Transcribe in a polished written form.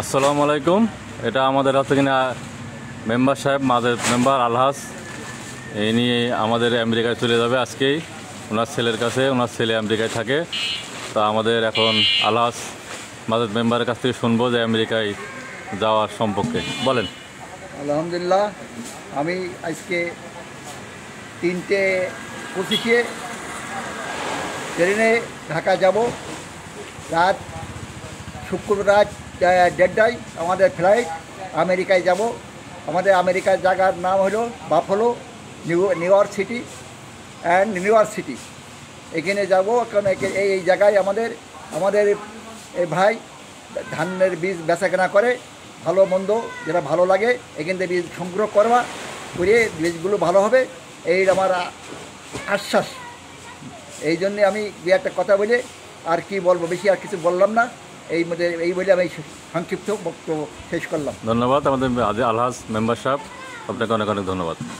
আসসালামু আলাইকুম। এটা আমাদের হাতে কিনা মেম্বার সাহেব, আমাদের মেম্বার আলহাজ, এই নিয়ে আমাদের আমেরিকায় চলে যাবে আজকেই ওনার ছেলের কাছে। ওনার ছেলে আমেরিকায় থাকে। তা আমাদের এখন আলহাজ মাদের মেম্বারের কাছ থেকে শুনবো যে আমেরিকায় যাওয়ার সম্পর্কে বলেন। আলহামদুলিল্লাহ, আমি আজকে 3:25 ট্রেনে ঢাকা যাব। রাত শুক্রবার রাত 1:30টায় আমাদের ফ্লাইট। আমেরিকায় যাব। আমাদের আমেরিকার জায়গার নাম হলো Buffalo new York city and new York city. এখানে যাব, কারণ এই জায়গায় আমাদের এই ভাই ধানের বীজ বেচাকেনা করে, ভালো মন্দ যেটা ভালো লাগে এখান থেকে বীজ সংগ্রহ করে বীজগুলো ভালো হবে, এই আমার আশ্বাস। এই জন্যে আমি দু একটা কথা বলে আর কি বলবো, বেশি আর কিছু বললাম না। এই বলে আমি সংক্ষিপ্ত বক্তব্য শেষ করলাম। ধন্যবাদ আমাদের আলহাজ মেম্বার সাহেব, আপনাকে অনেক অনেক ধন্যবাদ।